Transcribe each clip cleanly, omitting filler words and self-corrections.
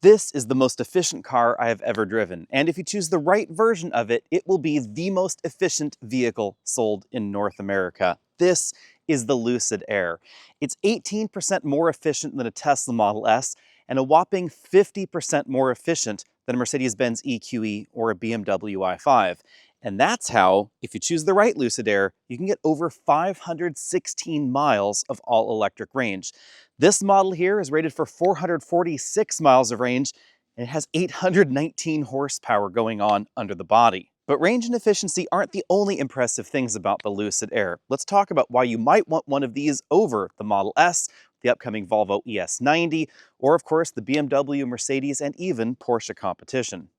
This is the most efficient car I have ever driven, and if you choose the right version of it, it will be the most efficient vehicle sold in North America. This is the Lucid Air. It's 18% more efficient than a Tesla Model S and a whopping 50% more efficient than a Mercedes-Benz EQE or a BMW i5. And that's how, if you choose the right Lucid Air, you can get over 516 miles of all-electric range. This model here is rated for 446 miles of range, and it has 819 horsepower going on under the body. But range and efficiency aren't the only impressive things about the Lucid Air. Let's talk about why you might want one of these over the Model S, the upcoming Volvo ES90, or of course the BMW, Mercedes, and even Porsche competition.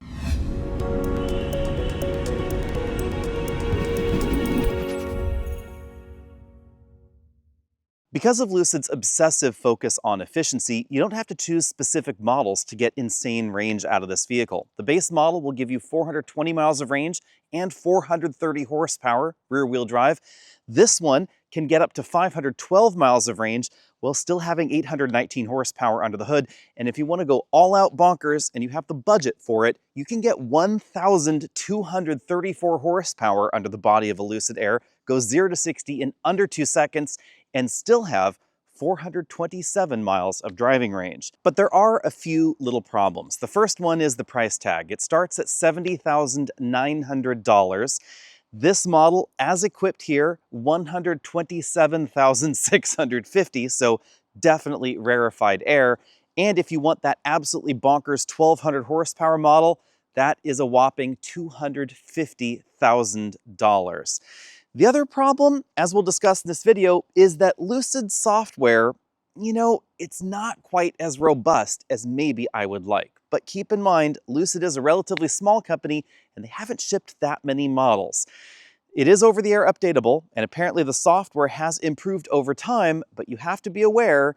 Because of Lucid's obsessive focus on efficiency, you don't have to choose specific models to get insane range out of this vehicle. The base model will give you 420 miles of range and 430 horsepower rear-wheel drive. This one can get up to 512 miles of range while still having 819 horsepower under the hood. And if you want to go all out bonkers and you have the budget for it, you can get 1,234 horsepower under the body of a Lucid Air, go 0 to 60 in under 2 seconds, and still have 427 miles of driving range. But there are a few little problems. The first one is the price tag. It starts at $70,900. This model, as equipped here, $127,650, so definitely rarefied air. And if you want that absolutely bonkers 1,200 horsepower model, that is a whopping $250,000. The other problem, as we'll discuss in this video, is that Lucid software, it's not quite as robust as maybe I would like. But keep in mind, Lucid is a relatively small company and they haven't shipped that many models. It is over-the-air updatable, and apparently the software has improved over time, but you have to be aware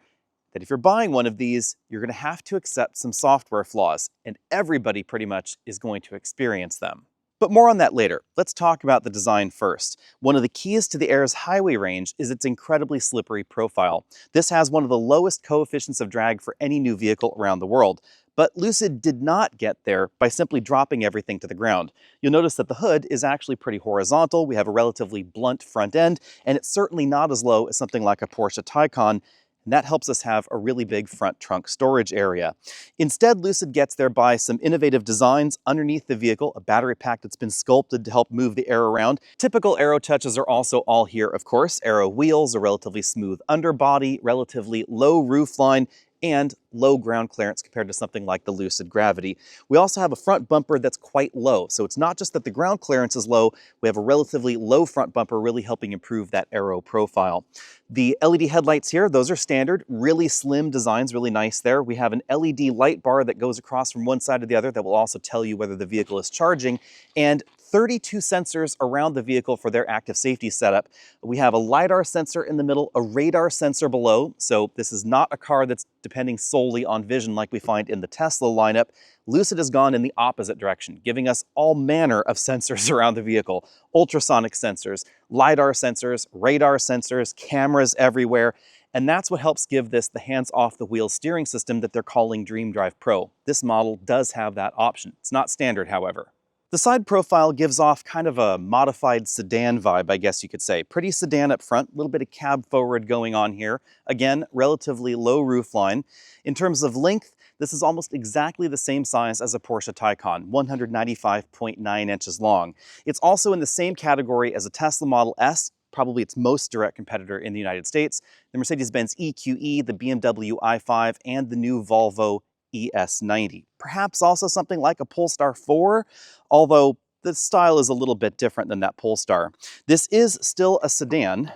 that if you're buying one of these, you're going to have to accept some software flaws, and everybody pretty much is going to experience them. But more on that later. Let's talk about the design first. One of the keys to the Air's highway range is its incredibly slippery profile. This has one of the lowest coefficients of drag for any new vehicle around the world. But Lucid did not get there by simply dropping everything to the ground. You'll notice that the hood is actually pretty horizontal. We have a relatively blunt front end, and it's certainly not as low as something like a Porsche Taycan. And that helps us have a really big front trunk storage area. Instead, Lucid gets there by some innovative designs underneath the vehicle, a battery pack that's been sculpted to help move the air around. Typical aero touches are also all here, of course. Aero wheels, a relatively smooth underbody, relatively low roofline, and low ground clearance compared to something like the Lucid Gravity. We also have a front bumper that's quite low, so it's not just that the ground clearance is low, we have a relatively low front bumper really helping improve that aero profile. The LED headlights here, those are standard, really slim designs, really nice there. We have an LED light bar that goes across from one side to the other that will also tell you whether the vehicle is charging, and 32 sensors around the vehicle for their active safety setup. We have a LiDAR sensor in the middle, a radar sensor below, so this is not a car that's depending solely on vision like we find in the Tesla lineup. Lucid has gone in the opposite direction, giving us all manner of sensors around the vehicle. Ultrasonic sensors, LiDAR sensors, radar sensors, cameras everywhere. And that's what helps give this the hands-off-the-wheel steering system that they're calling DreamDrive Pro. This model does have that option. It's not standard, however. The side profile gives off kind of a modified sedan vibe, I guess you could say. Pretty sedan up front, a little bit of cab forward going on here. Again, relatively low roofline. In terms of length, this is almost exactly the same size as a Porsche Taycan, 195.9 inches long. It's also in the same category as a Tesla Model S, probably its most direct competitor in the United States, the Mercedes-Benz EQE, the BMW i5, and the new Volvo ES90. Perhaps also something like a Polestar 4, although the style is a little bit different than that Polestar. This is still a sedan.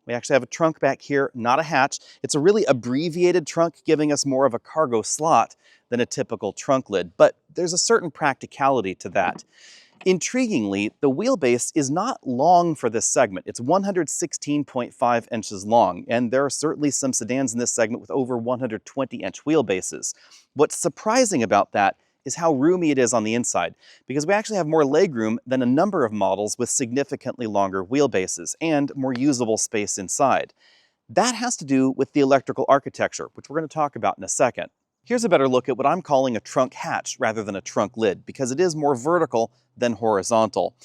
We actually have a trunk back here, not a hatch. It's a really abbreviated trunk, giving us more of a cargo slot than a typical trunk lid, but there's a certain practicality to that. Intriguingly, the wheelbase is not long for this segment. It's 116.5 inches long, and there are certainly some sedans in this segment with over 120-inch wheelbases. What's surprising about that is how roomy it is on the inside, because we actually have more legroom than a number of models with significantly longer wheelbases and more usable space inside. That has to do with the electrical architecture, which we're going to talk about in a second. Here's a better look at what I'm calling a trunk hatch rather than a trunk lid, because it is more vertical than horizontal.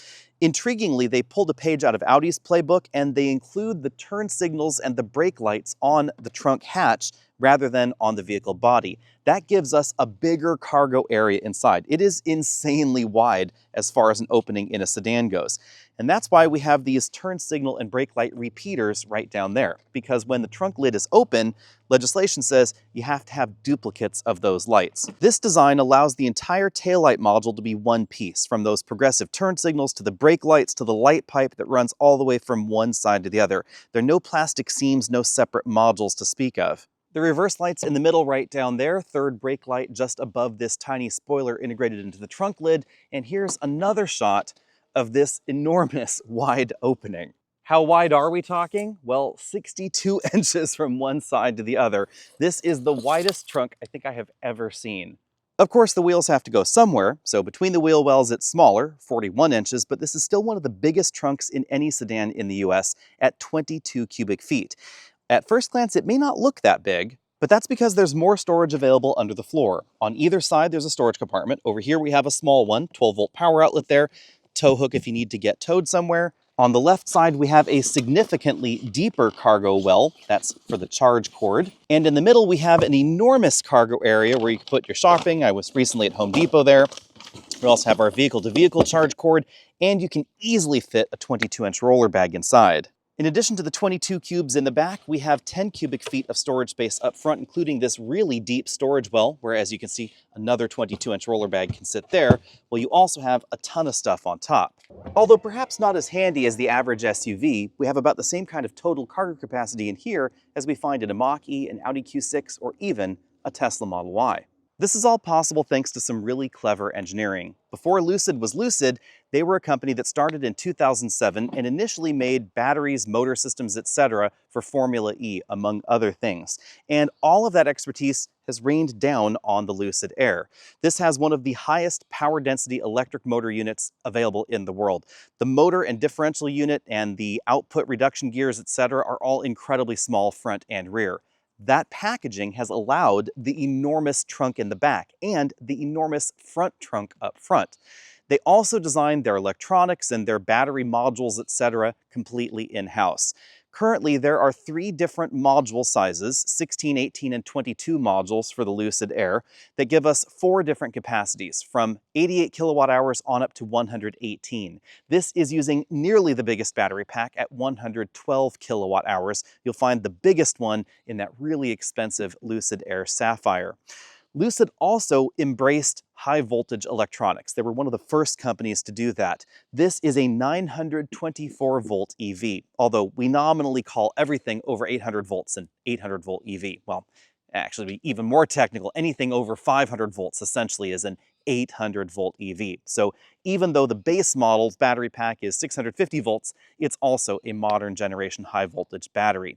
Intriguingly, they pulled a page out of Audi's playbook and they include the turn signals and the brake lights on the trunk hatch rather than on the vehicle body. That gives us a bigger cargo area inside. It is insanely wide as far as an opening in a sedan goes. And that's why we have these turn signal and brake light repeaters right down there, because when the trunk lid is open, legislation says you have to have duplicates of those lights. This design allows the entire taillight module to be one piece, from those progressive turn signals to the brake lights to the light pipe that runs all the way from one side to the other. There are no plastic seams, no separate modules to speak of. The reverse light's in the middle right down there, third brake light just above this tiny spoiler integrated into the trunk lid, and here's another shot of this enormous wide opening. How wide are we talking? Well, 62 inches from one side to the other. This is the widest trunk I think I have ever seen. Of course, the wheels have to go somewhere, so between the wheel wells it's smaller, 41 inches, but this is still one of the biggest trunks in any sedan in the US at 22 cubic feet. At first glance, it may not look that big, but that's because there's more storage available under the floor. On either side, there's a storage compartment. Over here, we have a small one, 12-volt power outlet there, tow hook if you need to get towed somewhere. On the left side, we have a significantly deeper cargo well. That's for the charge cord. And in the middle, we have an enormous cargo area where you can put your shopping. I was recently at Home Depot there. We also have our vehicle-to-vehicle charge cord, and you can easily fit a 22-inch roller bag inside. In addition to the 22 cubes in the back, we have 10 cubic feet of storage space up front, including this really deep storage well, where, as you can see, another 22-inch roller bag can sit there, while you also have a ton of stuff on top. Although perhaps not as handy as the average SUV, we have about the same kind of total cargo capacity in here as we find in a Mach-E, an Audi Q6, or even a Tesla Model Y. This is all possible thanks to some really clever engineering. Before Lucid was Lucid, they were a company that started in 2007 and initially made batteries, motor systems, etc. for Formula E, among other things. And all of that expertise has rained down on the Lucid Air. This has one of the highest power density electric motor units available in the world. The motor and differential unit and the output reduction gears, etc. are all incredibly small front and rear. That packaging has allowed the enormous trunk in the back and the enormous front trunk up front. They also designed their electronics and their battery modules, etc., completely in-house. Currently, there are 3 different module sizes, 16, 18, and 22 modules for the Lucid Air, that give us 4 different capacities, from 88 kilowatt hours on up to 118. This is using nearly the biggest battery pack at 112 kilowatt hours. You'll find the biggest one in that really expensive Lucid Air Sapphire. Lucid also embraced high voltage electronics. They were one of the first companies to do that. This is a 924 volt EV, although we nominally call everything over 800 volts an 800 volt EV. Well, actually, to be even more technical, anything over 500 volts essentially is an 800 volt EV. So even though the base model's battery pack is 650 volts, it's also a modern generation high voltage battery.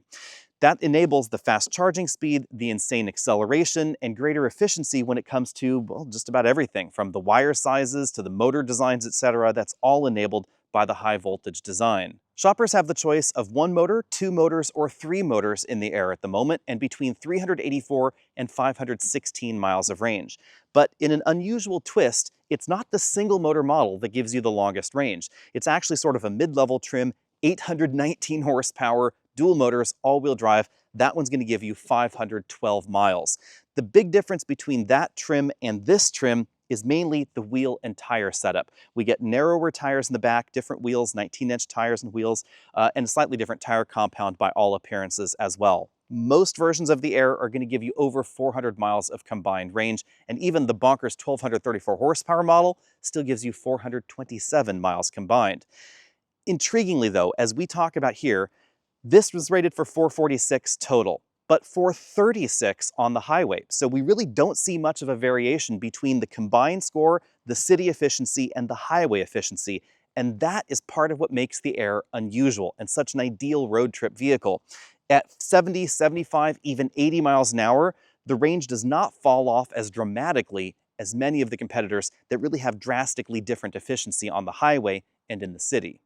That enables the fast charging speed, the insane acceleration, and greater efficiency when it comes to, well, just about everything, from the wire sizes to the motor designs, etc. That's all enabled by the high voltage design. Shoppers have the choice of 1 motor, 2 motors, or 3 motors in the Air at the moment, and between 384 and 516 miles of range. But in an unusual twist, it's not the single motor model that gives you the longest range. It's actually sort of a mid-level trim, 819 horsepower, dual motors, all-wheel drive. That one's going to give you 512 miles. The big difference between that trim and this trim is mainly the wheel and tire setup. We get narrower tires in the back, different wheels, 19-inch tires and wheels, and a slightly different tire compound by all appearances as well. Most versions of the Air are going to give you over 400 miles of combined range, and even the bonkers 1,234 horsepower model still gives you 427 miles combined. Intriguingly though, as we talk about here, this was rated for 446 total, but 436 on the highway. So we really don't see much of a variation between the combined score, the city efficiency, and the highway efficiency. And that is part of what makes the Air unusual and such an ideal road trip vehicle. At 70, 75, even 80 miles an hour, the range does not fall off as dramatically as many of the competitors that really have drastically different efficiency on the highway and in the city.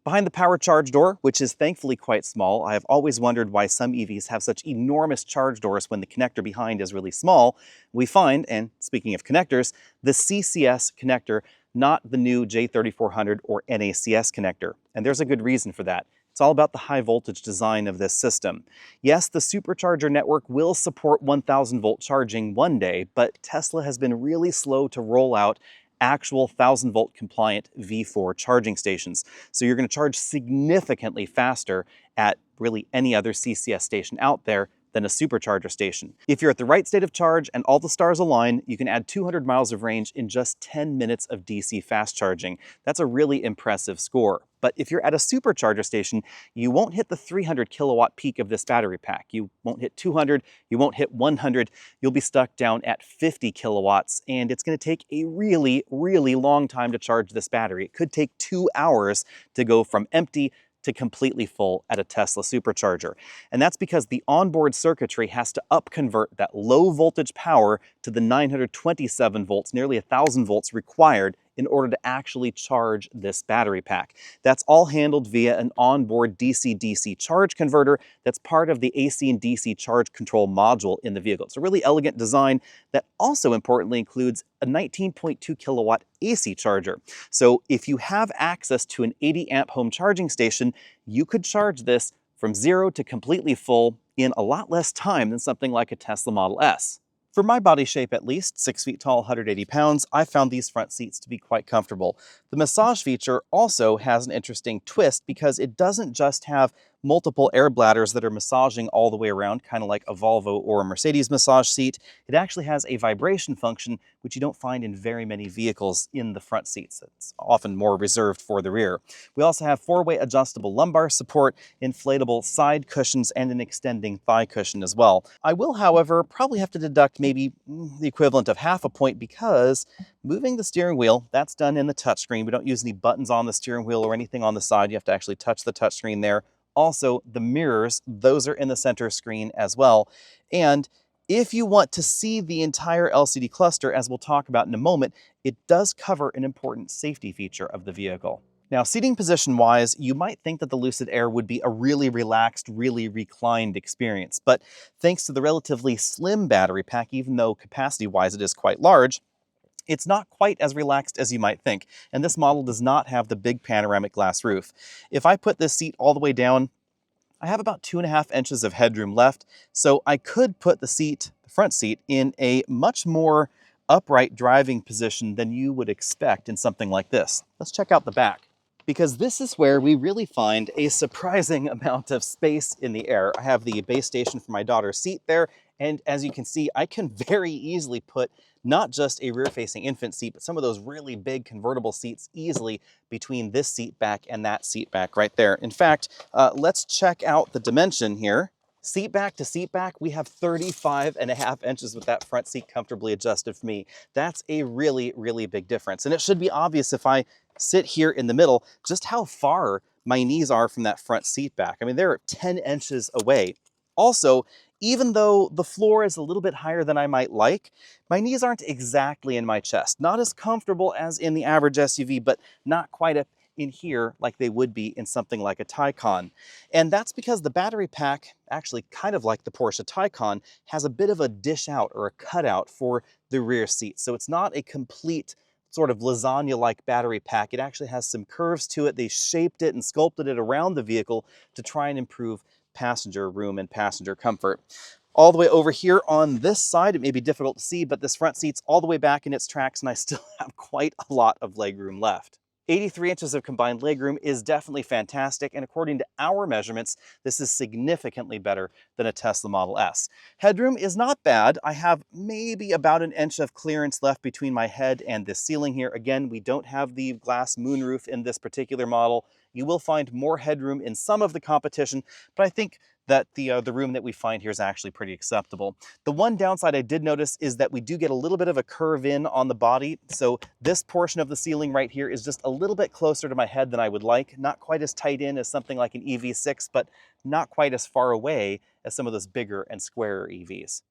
Behind the power charge door, which is thankfully quite small, I have always wondered why some EVs have such enormous charge doors when the connector behind is really small. We find, and speaking of connectors, the CCS connector, not the new J3400 or NACS connector. And there's a good reason for that. It's all about the high voltage design of this system. Yes, the supercharger network will support 1000 volt charging one day, but Tesla has been really slow to roll out actual 1000 volt compliant V4 charging stations. So you're going to charge significantly faster at really any other CCS station out there than a supercharger station. If you're at the right state of charge and all the stars align, you can add 200 miles of range in just 10 minutes of DC fast charging. That's a really impressive score. But if you're at a supercharger station, you won't hit the 300 kilowatt peak of this battery pack. You won't hit 200, you won't hit 100, you'll be stuck down at 50 kilowatts, and it's going to take a really, really long time to charge this battery. It could take 2 hours to go from empty to completely full at a Tesla supercharger. And that's because the onboard circuitry has to upconvert that low voltage power to the 927 volts, nearly 1000 volts required in order to actually charge this battery pack. That's all handled via an onboard DC-DC charge converter that's part of the AC and DC charge control module in the vehicle. It's a really elegant design that also importantly includes a 19.2 kilowatt AC charger. So if you have access to an 80 amp home charging station, you could charge this from 0 to completely full in a lot less time than something like a Tesla Model S. For my body shape at least, 6 feet tall, 180 pounds, I found these front seats to be quite comfortable. The massage feature also has an interesting twist because it doesn't just have multiple air bladders that are massaging all the way around, kind of like a Volvo or a Mercedes massage seat. It actually has a vibration function, which you don't find in very many vehicles in the front seats. It's often more reserved for the rear. We also have 4-way adjustable lumbar support, inflatable side cushions, and an extending thigh cushion as well. I will, however, probably have to deduct maybe the equivalent of half a point because moving the steering wheel, that's done in the touchscreen. We don't use any buttons on the steering wheel or anything on the side. You have to actually touch the touchscreen there. Also, the mirrors, those are in the center screen as well. And if you want to see the entire LCD cluster, as we'll talk about in a moment, it does cover an important safety feature of the vehicle. Now, seating position-wise, you might think that the Lucid Air would be a really relaxed, really reclined experience. But thanks to the relatively slim battery pack, even though capacity-wise it is quite large, it's not quite as relaxed as you might think, and this model does not have the big panoramic glass roof. If I put this seat all the way down, I have about 2.5 inches of headroom left, so I could put the front seat, in a much more upright driving position than you would expect in something like this. Let's check out the back, because this is where we really find a surprising amount of space in the Air. I have the base station for my daughter's seat there, and as you can see, I can very easily put not just a rear-facing infant seat, but some of those really big convertible seats easily between this seat back and that seat back right there. In fact, let's check out the dimension here. Seat back to seat back, we have 35.5 inches with that front seat comfortably adjusted for me. That's a really, really big difference. And it should be obvious if I sit here in the middle, just how far my knees are from that front seat back. I mean, they're 10 inches away. Also, even though the floor is a little bit higher than I might like, my knees aren't exactly in my chest. Not as comfortable as in the average SUV, but not quite up in here like they would be in something like a Taycan. And that's because the battery pack, actually kind of like the Porsche Taycan, has a bit of a dish out or a cutout for the rear seat. So it's not a complete sort of lasagna-like battery pack. It actually has some curves to it. They shaped it and sculpted it around the vehicle to try and improve passenger room and passenger comfort. All the way over here on this side, it may be difficult to see, but this front seat's all the way back in its tracks and I still have quite a lot of legroom left. 83 inches of combined legroom is definitely fantastic, and according to our measurements, this is significantly better than a Tesla Model S. Headroom is not bad. I have maybe about an inch of clearance left between my head and the ceiling here. Again, we don't have the glass moonroof in this particular model. You will find more headroom in some of the competition, but I think that the room that we find here is actually pretty acceptable. The one downside I did notice is that we do get a little bit of a curve in on the body. So this portion of the ceiling right here is just a little bit closer to my head than I would like. Not quite as tight in as something like an EV6, but not quite as far away as some of those bigger and squarer EVs.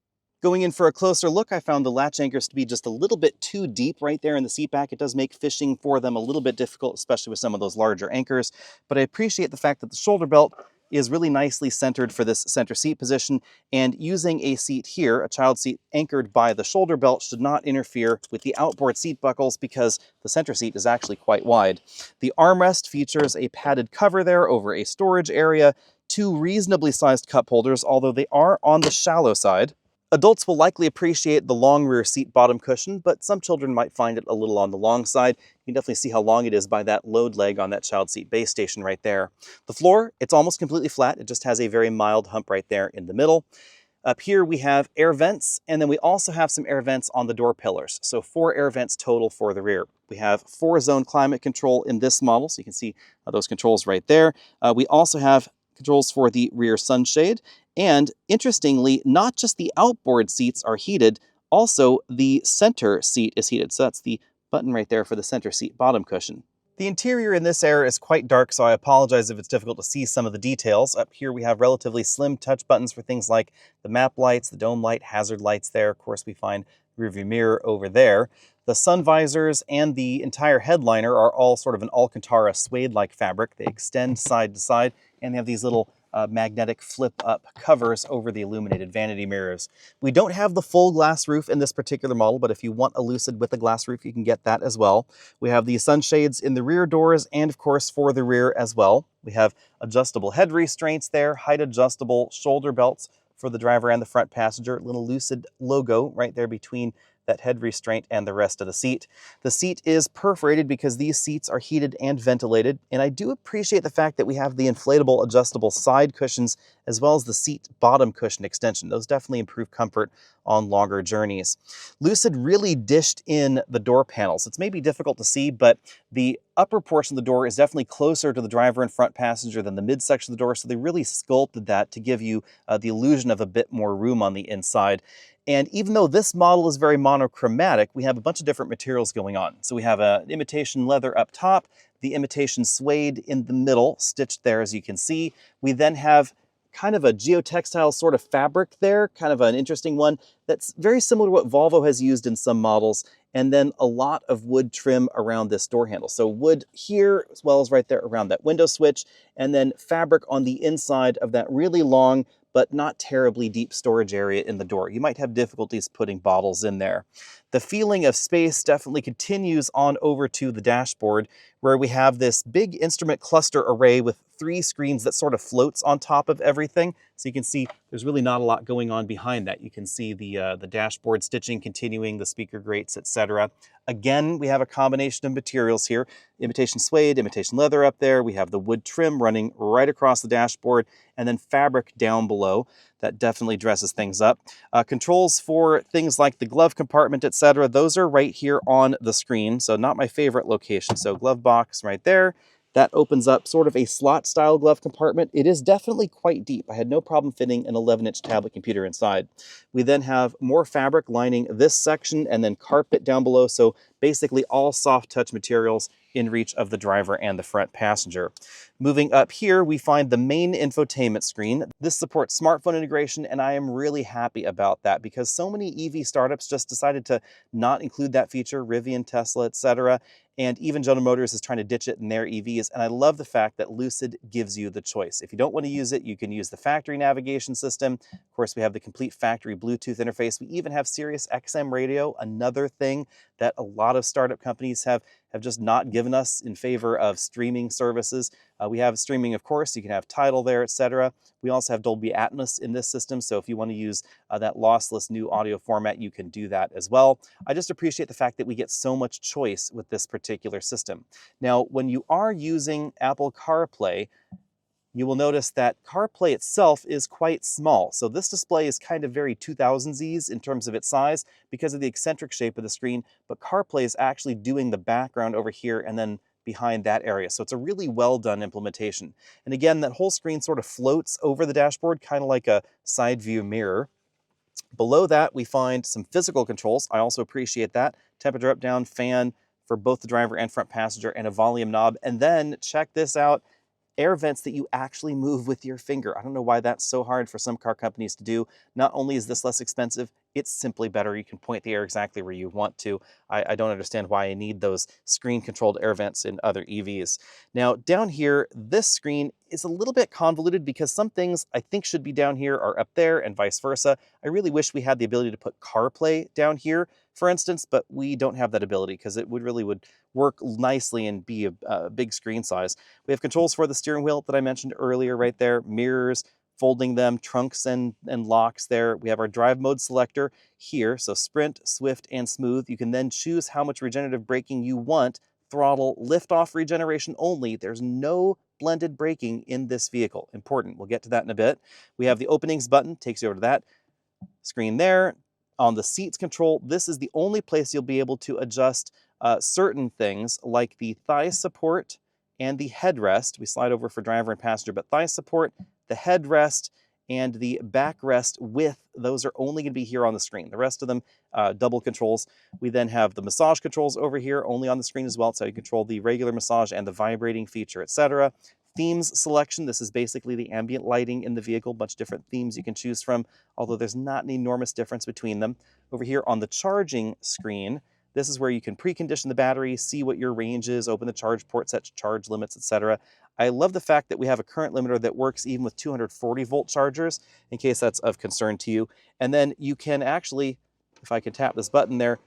Going in for a closer look, I found the latch anchors to be just a little bit too deep right there in the seat back. It does make fishing for them a little bit difficult, especially with some of those larger anchors. But I appreciate the fact that the shoulder belt is really nicely centered for this center seat position, and using a seat here, a child seat anchored by the shoulder belt, should not interfere with the outboard seat buckles because the center seat is actually quite wide. The armrest features a padded cover there over a storage area, two reasonably sized cup holders, although they are on the shallow side. Adults will likely appreciate the long rear seat bottom cushion, but some children might find it a little on the long side. You can definitely see how long it is by that load leg on that child seat base station right there. The floor, it's almost completely flat. It just has a very mild hump right there in the middle. Up here we have air vents, and then we also have some air vents on the door pillars. So 4 air vents total for the rear. We have 4-zone climate control in this model, so you can see those controls right there. We also have controls for the rear sunshade. And interestingly, not just the outboard seats are heated, also the center seat is heated. So that's the button right there for the center seat bottom cushion. The interior in this Air is quite dark, so I apologize if it's difficult to see some of the details. Up here we have relatively slim touch buttons for things like the map lights, the dome light, hazard lights there. Of course, we find rearview mirror over there. The sun visors and the entire headliner are all sort of an Alcantara suede-like fabric. They extend side to side, and they have these little magnetic flip-up covers over the illuminated vanity mirrors. We don't have the full glass roof in this particular model, but if you want a Lucid with a glass roof, you can get that as well. We have the sunshades in the rear doors and, of course, for the rear as well. We have adjustable head restraints there, height-adjustable shoulder belts for the driver and the front passenger. Little Lucid logo right there between that head restraint and the rest of the seat. The seat is perforated because these seats are heated and ventilated, and I do appreciate the fact that we have the inflatable adjustable side cushions as well as the seat bottom cushion extension. Those definitely improve comfort on longer journeys. Lucid really dished in the door panels. It's maybe difficult to see, but the upper portion of the door is definitely closer to the driver and front passenger than the midsection of the door, so they really sculpted that to give you the illusion of a bit more room on the inside. And even though this model is very monochromatic, we have a bunch of different materials going on. So we have an imitation leather up top, the imitation suede in the middle, stitched there as you can see. We then have kind of a geotextile sort of fabric there, kind of an interesting one that's very similar to what Volvo has used in some models, and then a lot of wood trim around this door handle. So wood here, as well as right there around that window switch, and then fabric on the inside of that really long but not terribly deep storage area in the door. You might have difficulties putting bottles in there. The feeling of space definitely continues on over to the dashboard, where we have this big instrument cluster array with 3 screens that sort of floats on top of everything. So you can see there's really not a lot going on behind that. You can see the dashboard stitching continuing, the speaker grates, etc. Again, we have a combination of materials here. Imitation suede, imitation leather up there. We have the wood trim running right across the dashboard, and then fabric down below. That definitely dresses things up. Controls for things like the glove compartment, etc. Those are right here on the screen, so not my favorite location. So glove box right there. That opens up sort of a slot-style glove compartment. It is definitely quite deep. I had no problem fitting an 11-inch tablet computer inside. We then have more fabric lining this section and then carpet down below, so basically all soft touch materials in reach of the driver and the front passenger. Moving up here, we find the main infotainment screen. This supports smartphone integration, and I am really happy about that because so many EV startups just decided to not include that feature, Rivian, Tesla, etc. And even General Motors is trying to ditch it in their EVs. And I love the fact that Lucid gives you the choice. If you don't want to use it, you can use the factory navigation system. Of course, we have the complete factory Bluetooth interface. We even have Sirius XM radio, another thing that a lot of startup companies have just not given us in favor of streaming services. We have streaming, of course. You can have Tidal there, etc. We also have Dolby Atmos in this system, so if you want to use that lossless new audio format, you can do that as well. I just appreciate the fact that we get so much choice with this particular system. Now, when you are using Apple CarPlay, you will notice that CarPlay itself is quite small. So this display is kind of very 2000s in terms of its size because of the eccentric shape of the screen, but CarPlay is actually doing the background over here and then behind that area. So it's a really well done implementation. And again, that whole screen sort of floats over the dashboard, kind of like a side view mirror. Below that, we find some physical controls. I also appreciate that. Temperature up, down, fan for both the driver and front passenger, and a volume knob. And then check this out. Air vents that you actually move with your finger. I don't know why that's so hard for some car companies to do. Not only is this less expensive, it's simply better. You can point the air exactly where you want to. I don't understand why I need those screen-controlled air vents in other EVs. Now, down here, this screen is a little bit convoluted because some things I think should be down here are up there and vice versa. I really wish we had the ability to put CarPlay down here, for instance, but we don't have that ability because it would really work nicely and be a big screen size. We have controls for the steering wheel that I mentioned earlier right there, mirrors, folding them, trunks and locks there. We have our drive mode selector here, so sprint, swift, and smooth. You can then choose how much regenerative braking you want. Throttle, lift-off regeneration only. There's no blended braking in this vehicle. Important, we'll get to that in a bit. We have the openings button, takes you over to that screen there. On the seats control, this is the only place you'll be able to adjust certain things like the thigh support and the headrest. We slide over for driver and passenger, but thigh support, the headrest, and the backrest width, those are only going to be here on the screen. The rest of them, double controls. We then have the massage controls over here, only on the screen as well, so you control the regular massage and the vibrating feature, etc. Themes selection, this is basically the ambient lighting in the vehicle, bunch of different themes you can choose from, although there's not an enormous difference between them. Over here on the charging screen, this is where you can precondition the battery, see what your range is, open the charge port, set charge limits, etc. I love the fact that we have a current limiter that works even with 240 volt chargers, in case that's of concern to you. And then you can actually, if I can tap this button there,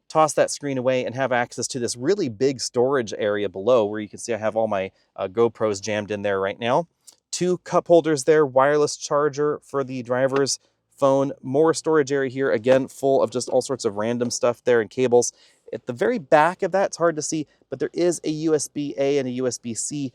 toss that screen away and have access to this really big storage area below where you can see I have all my GoPros jammed in there right now. 2 cup holders there, wireless charger for the driver's phone, more storage area here, again, full of just all sorts of random stuff there and cables. At the very back of that, it's hard to see, but there is a USB-A and a USB-C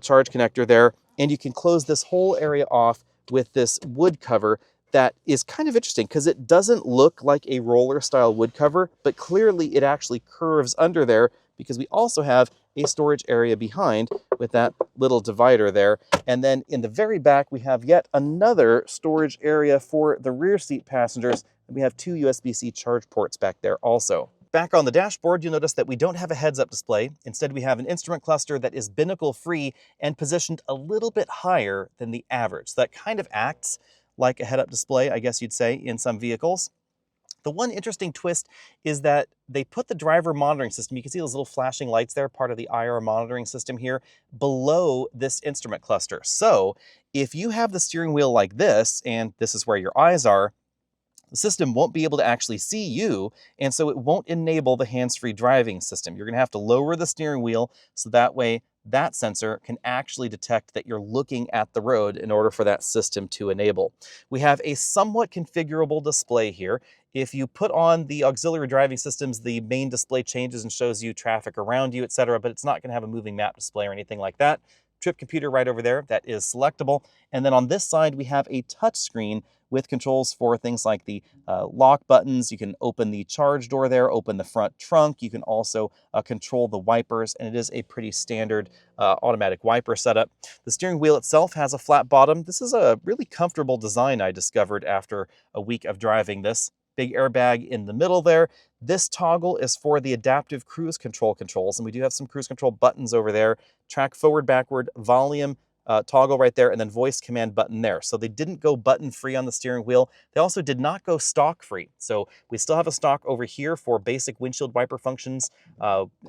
charge connector there, and you can close this whole area off with this wood cover that is kind of interesting because it doesn't look like a roller style wood cover, but clearly it actually curves under there because we also have a storage area behind with that little divider there. And then in the very back, we have yet another storage area for the rear seat passengers. And we have 2 USB-C charge ports back there also. Back on the dashboard, you'll notice that we don't have a heads-up display. Instead, we have an instrument cluster that is binnacle-free and positioned a little bit higher than the average. So that kind of acts like a head-up display, I guess you'd say, in some vehicles. The one interesting twist is that they put the driver monitoring system, you can see those little flashing lights there, part of the IR monitoring system here, below this instrument cluster. So if you have the steering wheel like this, and this is where your eyes are, the system won't be able to actually see you, and so it won't enable the hands-free driving system. You're going to have to lower the steering wheel so that way that sensor can actually detect that you're looking at the road in order for that system to enable. We have a somewhat configurable display here. If you put on the auxiliary driving systems, the main display changes and shows you traffic around you, etc., but it's not going to have a moving map display or anything like that. Trip computer right over there, that is selectable. And then on this side, we have a touch screen with controls for things like the lock buttons. You can open the charge door there, open the front trunk. You can also control the wipers, and it is a pretty standard automatic wiper setup. The steering wheel itself has a flat bottom. This is a really comfortable design I discovered after a week of driving this. Big airbag in the middle there. This toggle is for the adaptive cruise control controls, and we do have some cruise control buttons over there. Track forward, backward, volume, toggle right there, and then voice command button there. So they didn't go button free on the steering wheel. They also did not go stock free. So we still have a stock over here for basic windshield wiper functions.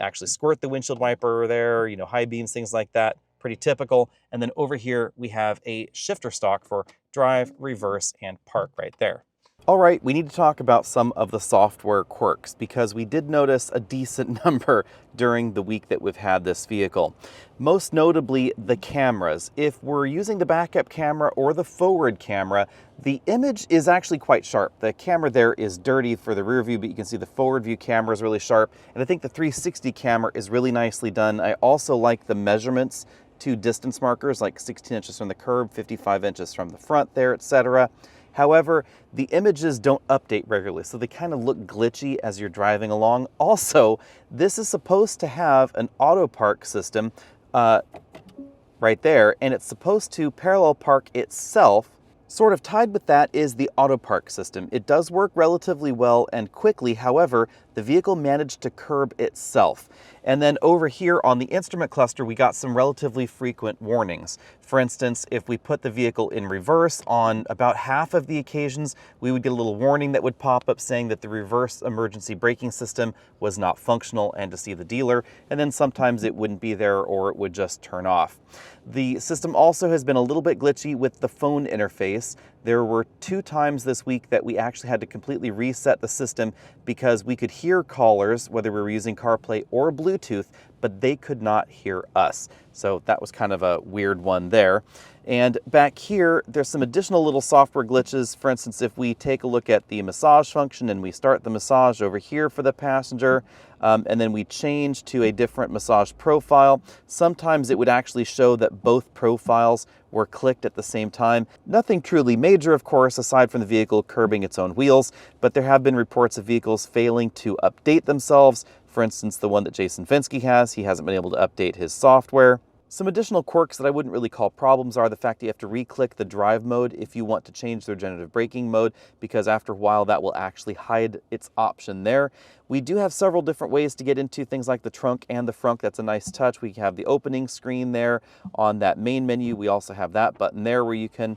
Actually squirt the windshield wiper there, you know, high beams, things like that. Pretty typical. And then over here, we have a shifter stock for drive, reverse, and park right there. All right, we need to talk about some of the software quirks because we did notice a decent number during the week that we've had this vehicle. Most notably, the cameras. If we're using the backup camera or the forward camera, the image is actually quite sharp. The camera there is dirty for the rear view, but you can see the forward view camera is really sharp. And I think the 360 camera is really nicely done. I also like the measurements to distance markers, like 16 inches from the curb, 55 inches from the front there, etc. However, the images don't update regularly, so they kind of look glitchy as you're driving along. Also, this is supposed to have an auto park system right there, and it's supposed to parallel park itself. Sort of tied with that is the auto park system. It does work relatively well and quickly. However, the vehicle managed to curb itself. And then over here on the instrument cluster, we got some relatively frequent warnings. For instance, if we put the vehicle in reverse on about half of the occasions, we would get a little warning that would pop up saying that the reverse emergency braking system was not functional and to see the dealer. And then sometimes it wouldn't be there or it would just turn off. The system also has been a little bit glitchy with the phone interface. There were 2 times this week that we actually had to completely reset the system because we could hear callers, whether we were using CarPlay or Bluetooth, but they could not hear us. So that was kind of a weird one there. And back here, there's some additional little software glitches. For instance, if we take a look at the massage function and we start the massage over here for the passenger, and then we change to a different massage profile, sometimes it would actually show that both profiles were clicked at the same time. Nothing truly major, of course, aside from the vehicle curbing its own wheels, but there have been reports of vehicles failing to update themselves. For instance, the one that Jason Fenske has, he hasn't been able to update his software. Some additional quirks that I wouldn't really call problems are the fact that you have to re-click the drive mode if you want to change the regenerative braking mode, because after a while that will actually hide its option there. We do have several different ways to get into things like the trunk and the frunk. That's a nice touch. We have the opening screen there on that main menu. We also have that button there where you can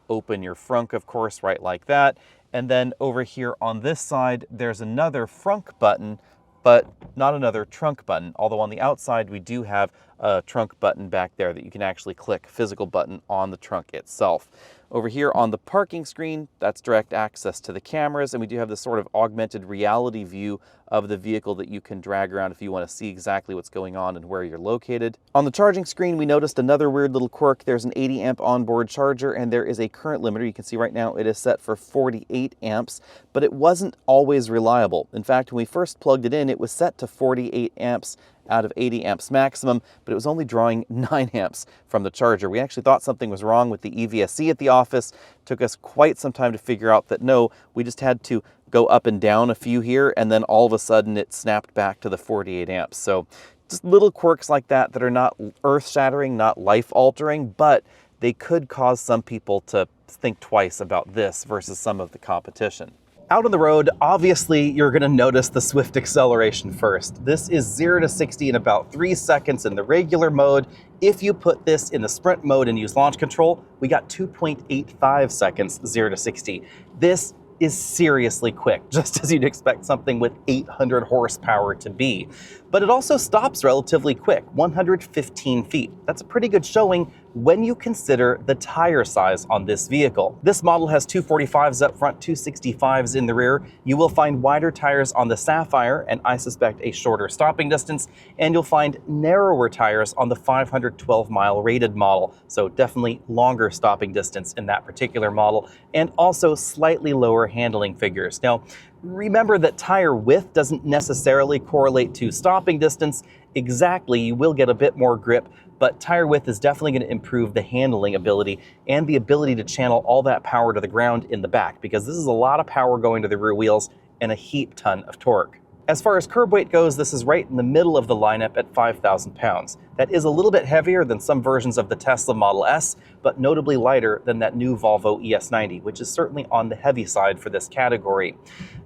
open your frunk, of course, right like that. And then over here on this side, there's another frunk button, but not another trunk button. Although on the outside, we do have a trunk button back there that you can actually click, physical button on the trunk itself. Over here on the parking screen, that's direct access to the cameras, and we do have this sort of augmented reality view of the vehicle that you can drag around if you want to see exactly what's going on and where you're located. On the charging screen, we noticed another weird little quirk. There's an 80 amp onboard charger, and there is a current limiter. You can see right now it is set for 48 amps, but it wasn't always reliable. In fact, when we first plugged it in, it was set to 48 amps out of 80 amps maximum, but it was only drawing 9 amps from the charger. We actually thought something was wrong with the EVSE at the office. It took us quite some time to figure out that no, we just had to go up and down a few here, and then all of a sudden it snapped back to the 48 amps. So just little quirks like that that are not earth-shattering, not life-altering, but they could cause some people to think twice about this versus some of the competition. Out on the road, obviously, you're going to notice the swift acceleration first. This is 0 to 60 in about 3 seconds in the regular mode. If you put this in the sprint mode and use launch control, we got 2.85 seconds, 0 to 60. This is seriously quick, just as you'd expect something with 800 horsepower to be. But it also stops relatively quick, 115 feet. That's a pretty good showing when you consider the tire size on this vehicle. This model has 245s up front, 265s in the rear. You will find wider tires on the Sapphire, and I suspect a shorter stopping distance, and you'll find narrower tires on the 512-mile rated model, so definitely longer stopping distance in that particular model, and also slightly lower handling figures. Now, remember that tire width doesn't necessarily correlate to stopping distance. Exactly, you will get a bit more grip, but tire width is definitely going to improve the handling ability and the ability to channel all that power to the ground in the back, because this is a lot of power going to the rear wheels and a heap ton of torque. As far as curb weight goes, this is right in the middle of the lineup at 5,000 pounds. That is a little bit heavier than some versions of the Tesla Model S, but notably lighter than that new Volvo ES90, which is certainly on the heavy side for this category.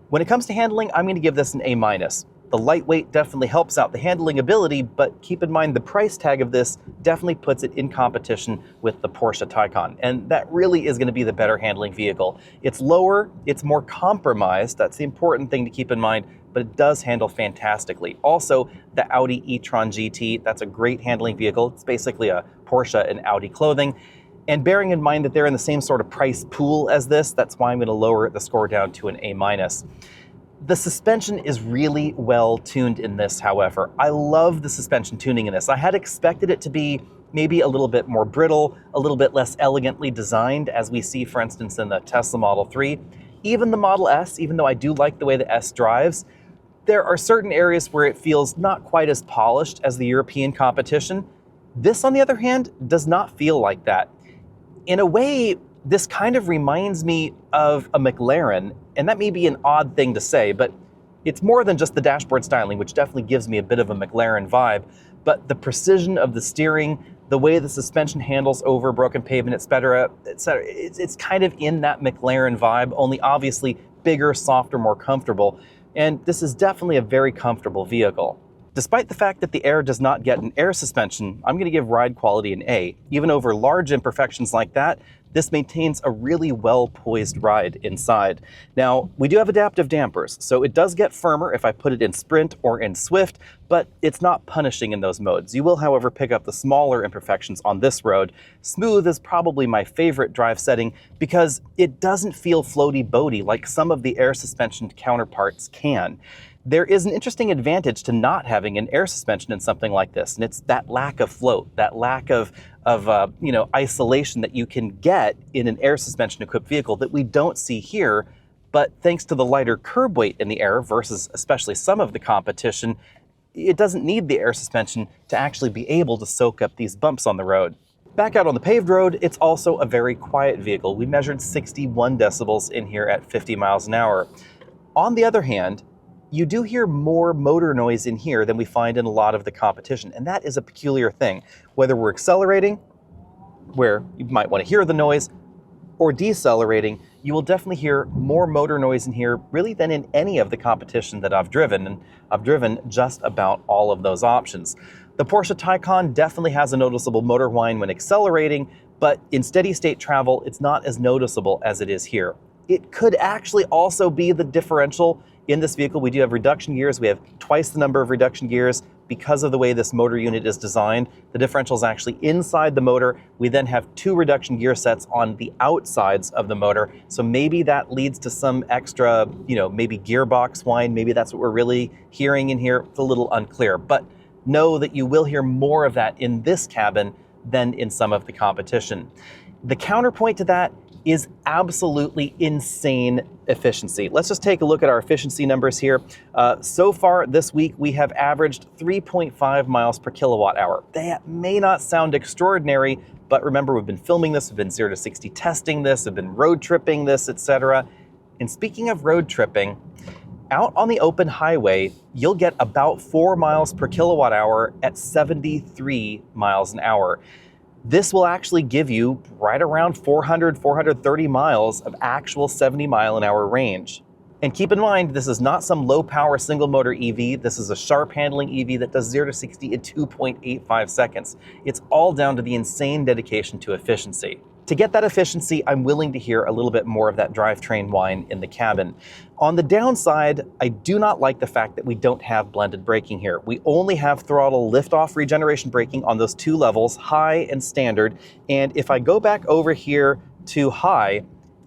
When it comes to handling, I'm going to give this an A-. The lightweight definitely helps out the handling ability, but keep in mind the price tag of this definitely puts it in competition with the Porsche Taycan, and that really is going to be the better handling vehicle. It's lower, it's more compromised, that's the important thing to keep in mind, but it does handle fantastically. Also, the Audi e-tron GT, that's a great handling vehicle. It's basically a Porsche and Audi clothing. And bearing in mind that they're in the same sort of price pool as this, that's why I'm going to lower the score down to an A-. The suspension is really well tuned in this, however. I love the suspension tuning in this. I had expected it to be maybe a little bit more brittle, a little bit less elegantly designed, as we see, for instance, in the Tesla Model 3. Even the Model S, even though I do like the way the S drives, there are certain areas where it feels not quite as polished as the European competition. This, on the other hand, does not feel like that. In a way, this kind of reminds me of a McLaren, and that may be an odd thing to say, but it's more than just the dashboard styling, which definitely gives me a bit of a McLaren vibe, but the precision of the steering, the way the suspension handles over broken pavement, etc., it's kind of in that McLaren vibe, only obviously bigger, softer, more comfortable. and this is definitely a very comfortable vehicle. Despite the fact that the Air does not get an air suspension, I'm going to give ride quality an A. Even over large imperfections like that, this maintains a really well-poised ride inside. Now, we do have adaptive dampers, so it does get firmer if I put it in Sprint or in Swift, but it's not punishing in those modes. You will, however, pick up the smaller imperfections on this road. Smooth is probably my favorite drive setting because it doesn't feel floaty-boaty like some of the air suspension counterparts can. There is an interesting advantage to not having an air suspension in something like this, and it's that lack of float, that lack of isolation that you can get in an air suspension equipped vehicle that we don't see here. But thanks to the lighter curb weight in the Air versus especially some of the competition, it doesn't need the air suspension to actually be able to soak up these bumps on the road. Back out on the paved road, it's also a very quiet vehicle. We measured 61 decibels in here at 50 miles an hour. On the other hand, you do hear more motor noise in here than we find in a lot of the competition, and that is a peculiar thing. Whether we're accelerating, where you might want to hear the noise, or decelerating, you will definitely hear more motor noise in here really than in any of the competition that I've driven, and I've driven just about all of those options. The Porsche Taycan definitely has a noticeable motor whine when accelerating, but in steady state travel, it's not as noticeable as it is here. It could actually also be the differential. In this vehicle, we do have reduction gears. We have twice the number of reduction gears because of the way this motor unit is designed. The differential is actually inside the motor. We then have 2 reduction gear sets on the outsides of the motor. So maybe that leads to some extra, maybe gearbox whine. Maybe that's what we're really hearing in here. It's a little unclear, but know that you will hear more of that in this cabin than in some of the competition. The counterpoint to that is absolutely insane efficiency. Let's just take a look at our efficiency numbers here. So far this week, we have averaged 3.5 miles per kilowatt hour. That may not sound extraordinary, but remember, we've been filming this, we've been 0 to 60 testing this, we've been road tripping this, etc. And speaking of road tripping, out on the open highway, you'll get about 4 miles per kilowatt hour at 73 miles an hour. This will actually give you right around 400, 430 miles of actual 70 mile an hour range. And keep in mind, this is not some low power single motor EV. This is a sharp handling EV that does 0 to 60 in 2.85 seconds. It's all down to the insane dedication to efficiency. To get that efficiency, I'm willing to hear a little bit more of that drivetrain whine in the cabin. On the downside, I do not like the fact that we don't have blended braking here. We only have throttle lift-off regeneration braking on those 2 levels, high and standard. And if I go back over here to high,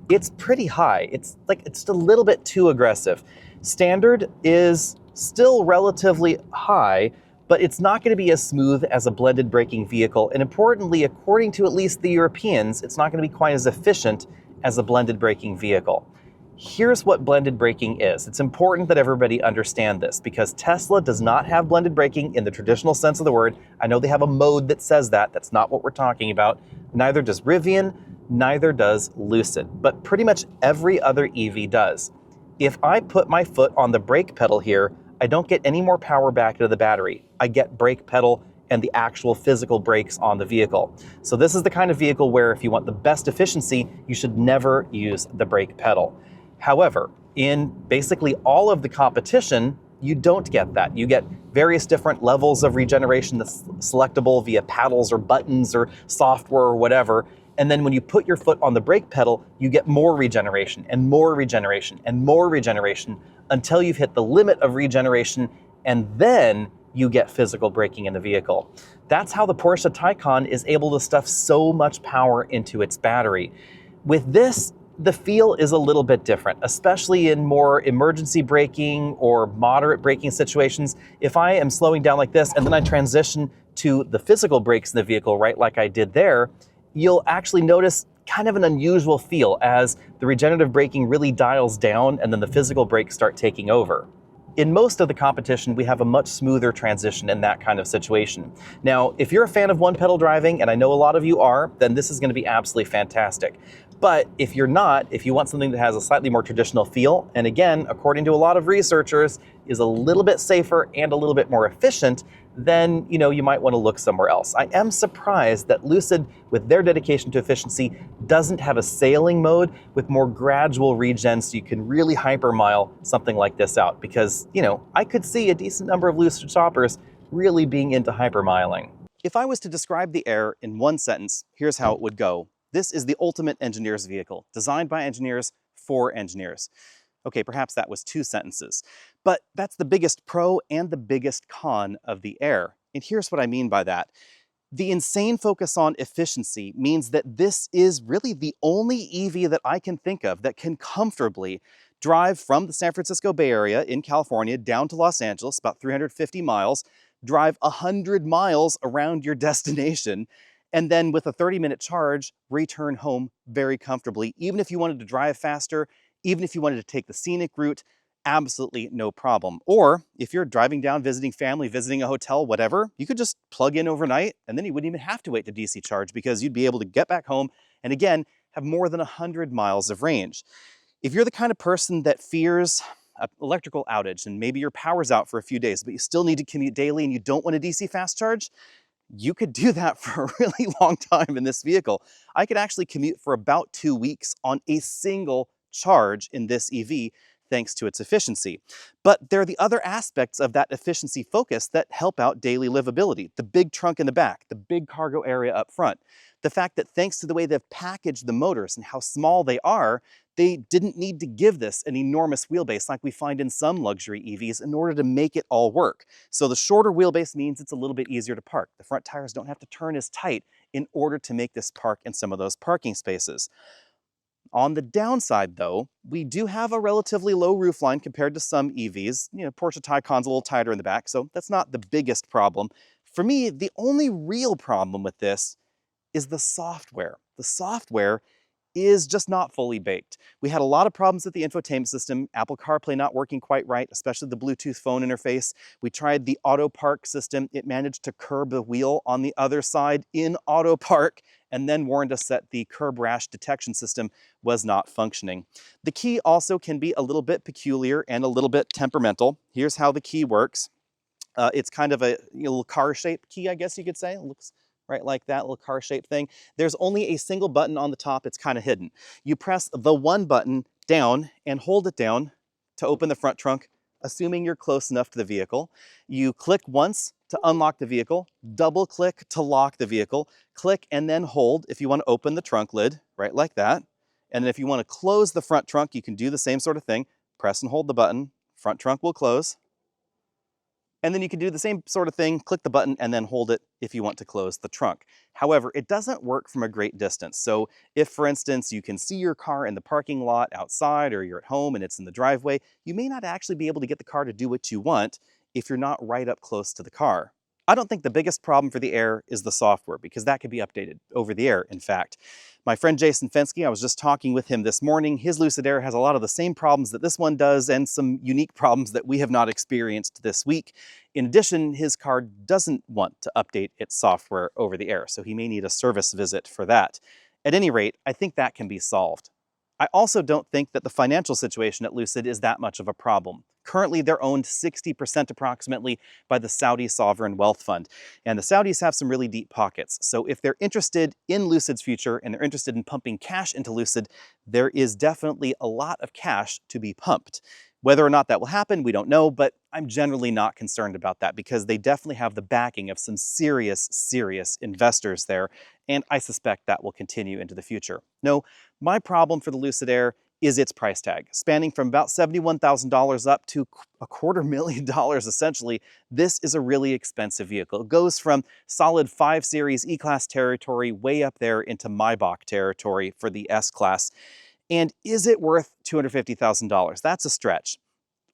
it's pretty high. It's just a little bit too aggressive. Standard is still relatively high, but it's not going to be as smooth as a blended braking vehicle. And importantly, according to at least the Europeans, it's not going to be quite as efficient as a blended braking vehicle. Here's what blended braking is. It's important that everybody understand this because Tesla does not have blended braking in the traditional sense of the word. I know they have a mode that says that. That's not what we're talking about. Neither does Rivian, neither does Lucid, but pretty much every other EV does. If I put my foot on the brake pedal here, I don't get any more power back into the battery. I get brake pedal and the actual physical brakes on the vehicle. So this is the kind of vehicle where if you want the best efficiency, you should never use the brake pedal. However, in basically all of the competition, you don't get that. You get various different levels of regeneration that's selectable via paddles or buttons or software or whatever. And then when you put your foot on the brake pedal, you get more regeneration and more regeneration and more regeneration until you've hit the limit of regeneration, and then you get physical braking in the vehicle. That's how the Porsche Taycan is able to stuff so much power into its battery. With this, the feel is a little bit different, especially in more emergency braking or moderate braking situations. If I am slowing down like this and then I transition to the physical brakes in the vehicle, right, like I did there, you'll actually notice kind of an unusual feel as the regenerative braking really dials down and then the physical brakes start taking over. In most of the competition, we have a much smoother transition in that kind of situation. Now, if you're a fan of one pedal driving, and I know a lot of you are, then this is going to be absolutely fantastic. But if you're not, if you want something that has a slightly more traditional feel, and again, according to a lot of researchers, is a little bit safer and a little bit more efficient, then you might want to look somewhere else. I am surprised that Lucid, with their dedication to efficiency, doesn't have a sailing mode with more gradual regen so you can really hypermile something like this out, because I could see a decent number of Lucid shoppers really being into hypermiling. If I was to describe the Air in one sentence, here's how it would go. This is the ultimate engineer's vehicle, designed by engineers for engineers. Okay, perhaps that was 2 sentences, but that's the biggest pro and the biggest con of the Air. And here's what I mean by that. The insane focus on efficiency means that this is really the only EV that I can think of that can comfortably drive from the San Francisco Bay Area in California down to Los Angeles, about 350 miles, drive 100 miles around your destination, and then with a 30-minute charge, return home very comfortably. Even if you wanted to drive faster, even if you wanted to take the scenic route, absolutely no problem. Or if you're driving down, visiting family, visiting a hotel, whatever, you could just plug in overnight and then you wouldn't even have to wait to DC charge because you'd be able to get back home and again, have more than 100 miles of range. If you're the kind of person that fears an electrical outage and maybe your power's out for a few days, but you still need to commute daily and you don't want a DC fast charge, you could do that for a really long time in this vehicle. I could actually commute for about 2 weeks on a single charge in this EV, thanks to its efficiency. But there are the other aspects of that efficiency focus that help out daily livability. The big trunk in the back, the big cargo area up front. The fact that thanks to the way they've packaged the motors and how small they are, they didn't need to give this an enormous wheelbase like we find in some luxury EVs in order to make it all work. So the shorter wheelbase means it's a little bit easier to park. The front tires don't have to turn as tight in order to make this park in some of those parking spaces. On the downside, though, we do have a relatively low roofline compared to some EVs. Porsche Taycan's a little tighter in the back, so that's not the biggest problem. For me, the only real problem with this is the software. The software is just not fully baked. We had a lot of problems with the infotainment system, Apple CarPlay not working quite right, especially the Bluetooth phone interface. We tried the auto park system. It managed to curb the wheel on the other side in auto park and then warned us that the curb rash detection system was not functioning. The key also can be a little bit peculiar and a little bit temperamental. Here's how the key works. It's kind of a little car-shaped key, I guess you could say. It looks right like that little car-shaped thing. There's only a single button on the top. It's kind of hidden. You press the one button down and hold it down to open the front trunk, assuming you're close enough to the vehicle. You click once to unlock the vehicle, double click to lock the vehicle, click and then hold if you want to open the trunk lid, right like that. And then if you want to close the front trunk, you can do the same sort of thing. Press and hold the button, front trunk will close. And then you can do the same sort of thing, click the button and then hold it if you want to close the trunk. However, it doesn't work from a great distance. So if, for instance, you can see your car in the parking lot outside or you're at home and it's in the driveway, you may not actually be able to get the car to do what you want if you're not right up close to the car. I don't think the biggest problem for the Air is the software, because that could be updated over the air, in fact. My friend Jason Fensky, I was just talking with him this morning. His Lucid Air has a lot of the same problems that this one does and some unique problems that we have not experienced this week. In addition, his car doesn't want to update its software over the air, so he may need a service visit for that. At any rate, I think that can be solved. I also don't think that the financial situation at Lucid is that much of a problem. Currently, they're owned 60% approximately by the Saudi Sovereign Wealth Fund. And the Saudis have some really deep pockets. So if they're interested in Lucid's future and they're interested in pumping cash into Lucid, there is definitely a lot of cash to be pumped. Whether or not that will happen, we don't know, but I'm generally not concerned about that because they definitely have the backing of some serious investors there, and I suspect that will continue into the future. No, my problem for the Lucid Air is its price tag, spanning from about $71,000 up to $250,000 essentially. This is a really expensive vehicle. It goes from solid 5 Series E-Class territory way up there into Maybach territory for the S-Class. And is it worth $250,000? That's a stretch.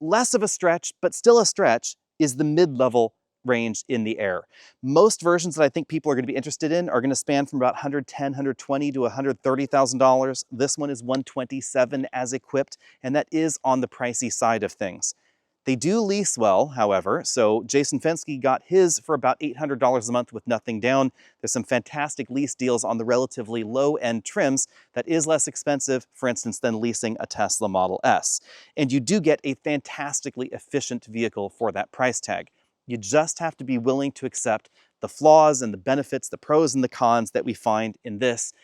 Less of a stretch, but still a stretch, is the mid-level range in the Air. Most versions that I think people are going to be interested in are going to span from about $110,000, $120,000 to $130,000. This one is $127,000 as equipped, and that is on the pricey side of things. They do lease well, however, so Jason Fensky got his for about $800 a month with nothing down. There's some fantastic lease deals on the relatively low-end trims that is less expensive, for instance, than leasing a Tesla Model S. And you do get a fantastically efficient vehicle for that price tag. You just have to be willing to accept the flaws and the benefits, the pros and the cons that we find in this.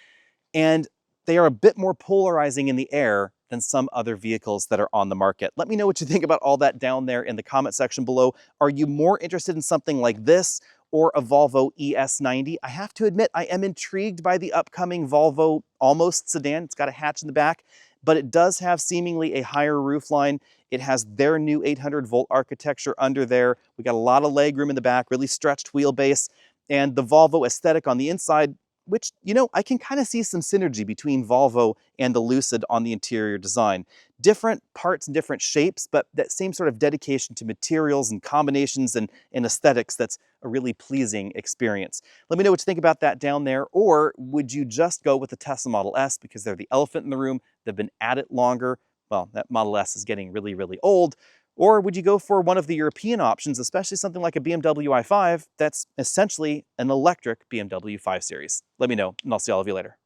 And they are a bit more polarizing in the air than some other vehicles that are on the market. Let me know what you think about all that down there in the comment section below. Are you more interested in something like this or a Volvo ES90? I have to admit, I am intrigued by the upcoming Volvo Almost sedan. It's got a hatch in the back, but it does have seemingly a higher roofline. It has their new 800-volt architecture under there. We got a lot of legroom in the back, really stretched wheelbase, and the Volvo aesthetic on the inside, which, you know, I can kind of see some synergy between Volvo and the Lucid on the interior design. Different parts and different shapes, but that same sort of dedication to materials and combinations and aesthetics that's a really pleasing experience. Let me know what you think about that down there, or would you just go with the Tesla Model S because they're the elephant in the room, they've been at it longer? Well, that Model S is getting really, really old. Or would you go for one of the European options, especially something like a BMW i5 that's essentially an electric BMW 5 Series? Let me know, and I'll see all of you later.